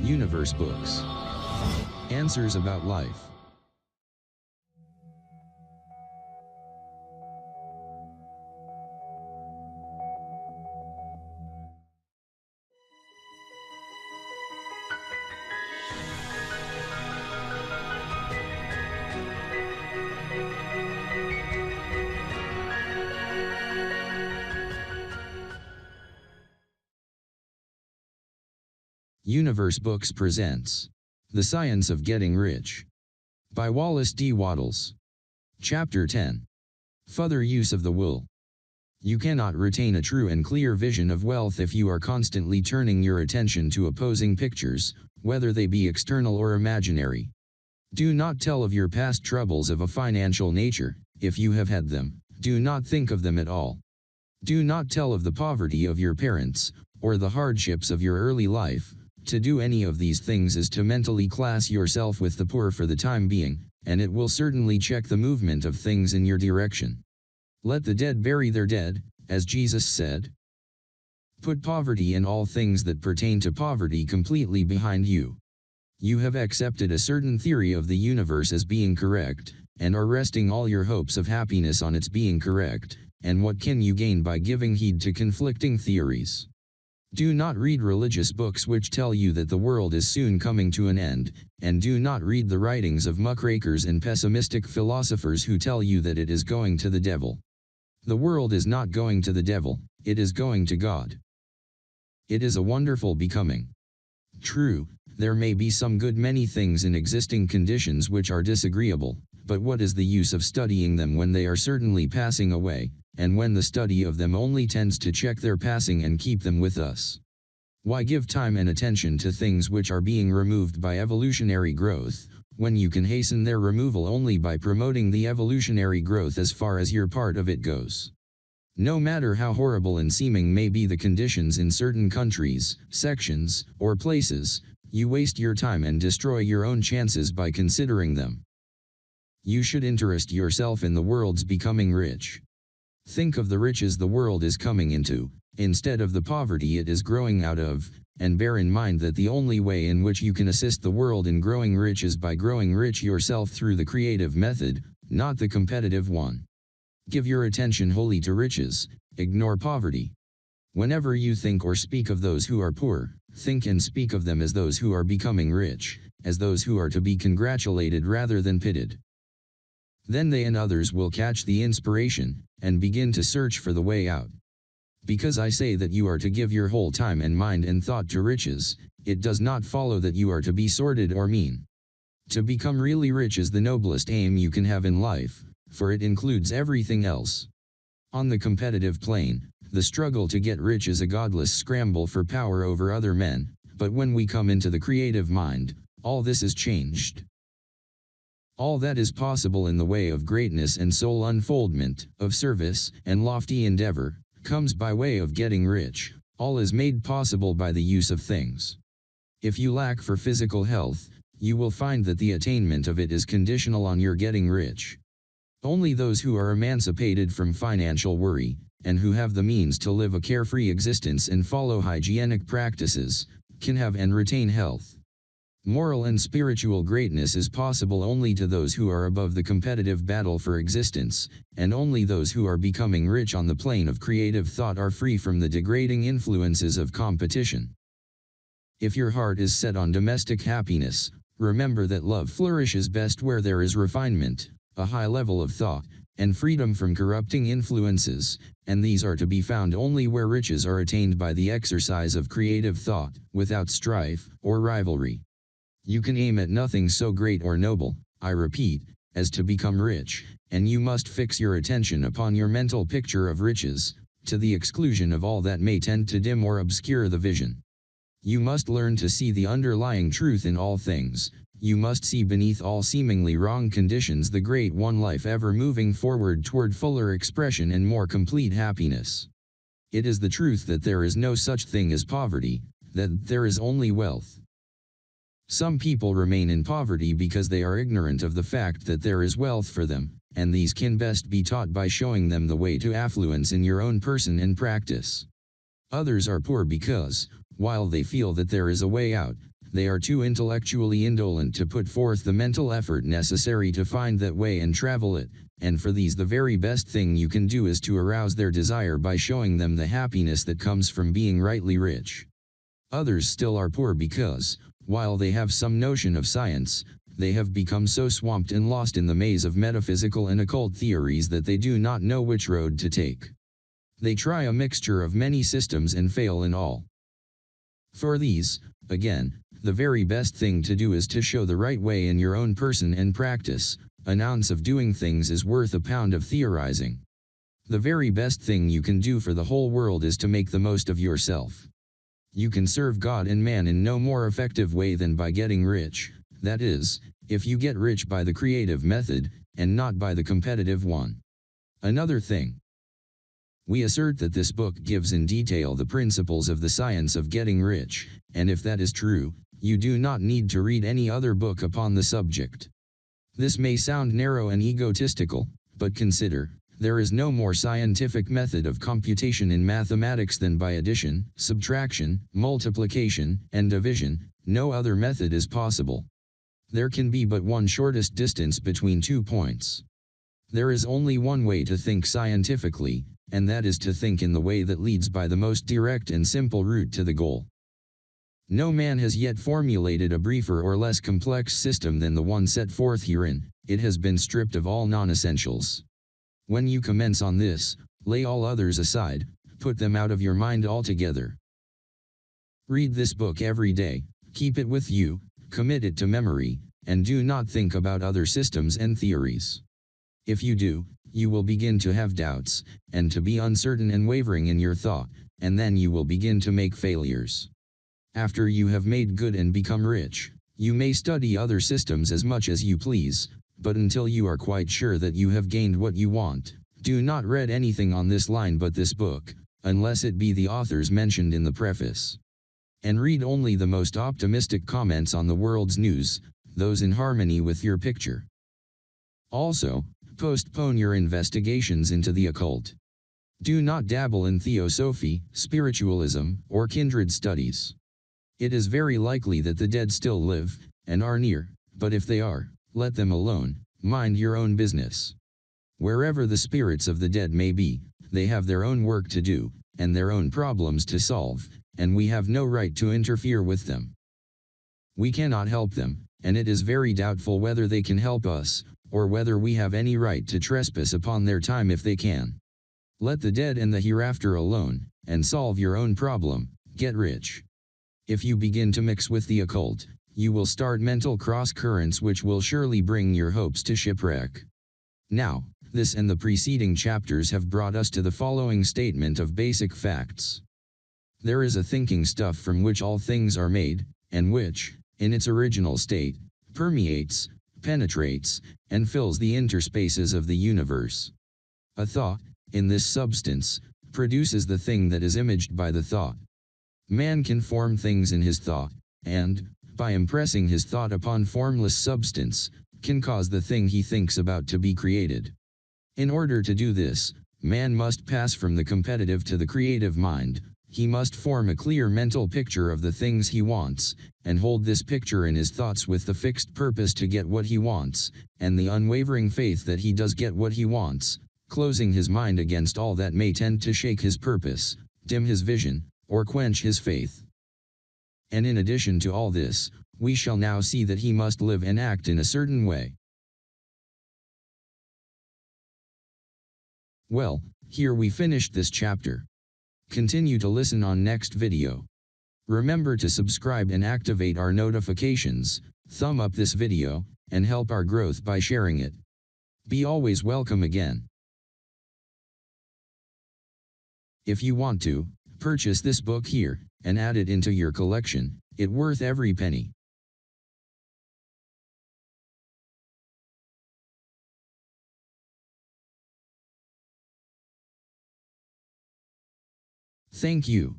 Universe Books. Answers about life. Universe Books presents The Science of Getting Rich by Wallace D Wattles. Chapter 10. Further Use of the Will. You cannot retain a true and clear vision of wealth if you are constantly turning your attention to opposing pictures, whether they be external or imaginary. Do not tell of your past troubles of a financial nature, if you have had them. Do not think of them at all. Do not tell of the poverty of your parents, or the hardships of your early life. To do any of these things is to mentally class yourself with the poor for the time being, and it will certainly check the movement of things in your direction. Let the dead bury their dead, as Jesus said. Put poverty and all things that pertain to poverty completely behind you. You have accepted a certain theory of the universe as being correct, and are resting all your hopes of happiness on its being correct, and what can you gain by giving heed to conflicting theories? Do not read religious books which tell you that the world is soon coming to an end, and do not read the writings of muckrakers and pessimistic philosophers who tell you that it is going to the devil. The world is not going to the devil, it is going to God. It is a wonderful becoming. True, there may be some good many things in existing conditions which are disagreeable, but what is the use of studying them when they are certainly passing away, and when the study of them only tends to check their passing and keep them with us? Why give time and attention to things which are being removed by evolutionary growth, when you can hasten their removal only by promoting the evolutionary growth as far as your part of it goes? No matter how horrible and seeming may be the conditions in certain countries, sections, or places, you waste your time and destroy your own chances by considering them. You should interest yourself in the world's becoming rich. Think of the riches the world is coming into, instead of the poverty it is growing out of, and bear in mind that the only way in which you can assist the world in growing rich is by growing rich yourself through the creative method, not the competitive one. Give your attention wholly to riches, ignore poverty. Whenever you think or speak of those who are poor, think and speak of them as those who are becoming rich, as those who are to be congratulated rather than pitied. Then they and others will catch the inspiration, and begin to search for the way out. Because I say that you are to give your whole time and mind and thought to riches, it does not follow that you are to be sordid or mean. To become really rich is the noblest aim you can have in life, for it includes everything else. On the competitive plane, the struggle to get rich is a godless scramble for power over other men, but when we come into the creative mind, all this is changed. All that is possible in the way of greatness and soul unfoldment, of service and lofty endeavor, comes by way of getting rich. All is made possible by the use of things. If you lack for physical health, you will find that the attainment of it is conditional on your getting rich. Only those who are emancipated from financial worry, and who have the means to live a carefree existence and follow hygienic practices, can have and retain health. Moral and spiritual greatness is possible only to those who are above the competitive battle for existence, and only those who are becoming rich on the plane of creative thought are free from the degrading influences of competition. If your heart is set on domestic happiness, remember that love flourishes best where there is refinement, a high level of thought, and freedom from corrupting influences, and these are to be found only where riches are attained by the exercise of creative thought, without strife or rivalry. You can aim at nothing so great or noble, I repeat, as to become rich, and you must fix your attention upon your mental picture of riches, to the exclusion of all that may tend to dim or obscure the vision. You must learn to see the underlying truth in all things. You must see beneath all seemingly wrong conditions the great one life ever moving forward toward fuller expression and more complete happiness. It is the truth that there is no such thing as poverty, that there is only wealth. Some people remain in poverty because they are ignorant of the fact that there is wealth for them, and these can best be taught by showing them the way to affluence in your own person and practice. Others are poor because, while they feel that there is a way out, they are too intellectually indolent to put forth the mental effort necessary to find that way and travel it, and for these the very best thing you can do is to arouse their desire by showing them the happiness that comes from being rightly rich. Others still are poor because, while they have some notion of science, they have become so swamped and lost in the maze of metaphysical and occult theories that they do not know which road to take. They try a mixture of many systems and fail in all. For these, again, the very best thing to do is to show the right way in your own person and practice. An ounce of doing things is worth a pound of theorizing. The very best thing you can do for the whole world is to make the most of yourself. You can serve God and man in no more effective way than by getting rich, that is, if you get rich by the creative method, and not by the competitive one. Another thing. We assert that this book gives in detail the principles of the science of getting rich, and if that is true, you do not need to read any other book upon the subject. This may sound narrow and egotistical, but consider, there is no more scientific method of computation in mathematics than by addition, subtraction, multiplication, and division. No other method is possible. There can be but one shortest distance between 2 points. There is only one way to think scientifically, and that is to think in the way that leads by the most direct and simple route to the goal. No man has yet formulated a briefer or less complex system than the one set forth herein. It has been stripped of all non-essentials. When you commence on this, lay all others aside, put them out of your mind altogether. Read this book every day, keep it with you, commit it to memory, and do not think about other systems and theories. If you do, you will begin to have doubts, and to be uncertain and wavering in your thought, and then you will begin to make failures. After you have made good and become rich, you may study other systems as much as you please, but until you are quite sure that you have gained what you want, do not read anything on this line but this book, unless it be the authors mentioned in the preface. And read only the most optimistic comments on the world's news, those in harmony with your picture. Also, postpone your investigations into the occult. Do not dabble in theosophy, spiritualism, or kindred studies. It is very likely that the dead still live, and are near, but if they are, let them alone, mind your own business. Wherever the spirits of the dead may be, they have their own work to do, and their own problems to solve, and we have no right to interfere with them. We cannot help them, and it is very doubtful whether they can help us, or whether we have any right to trespass upon their time if they can. Let the dead and the hereafter alone, and solve your own problem, get rich. If you begin to mix with the occult, you will start mental cross-currents which will surely bring your hopes to shipwreck. Now, this and the preceding chapters have brought us to the following statement of basic facts. There is a thinking stuff from which all things are made, and which, in its original state, permeates, penetrates, and fills the interspaces of the universe. A thought, in this substance, produces the thing that is imaged by the thought. Man can form things in his thought, and, by impressing his thought upon formless substance, can cause the thing he thinks about to be created. In order to do this, man must pass from the competitive to the creative mind. He must form a clear mental picture of the things he wants, and hold this picture in his thoughts with the fixed purpose to get what he wants, and the unwavering faith that he does get what he wants, closing his mind against all that may tend to shake his purpose, dim his vision, or quench his faith. And in addition to all this, we shall now see that he must live and act in a certain way. Well, here we finished this chapter. Continue to listen on next video. Remember to subscribe and activate our notifications, thumb up this video, and help our growth by sharing it. Be always welcome again. If you want to, purchase this book here, and add it into your collection, it's worth every penny. Thank you.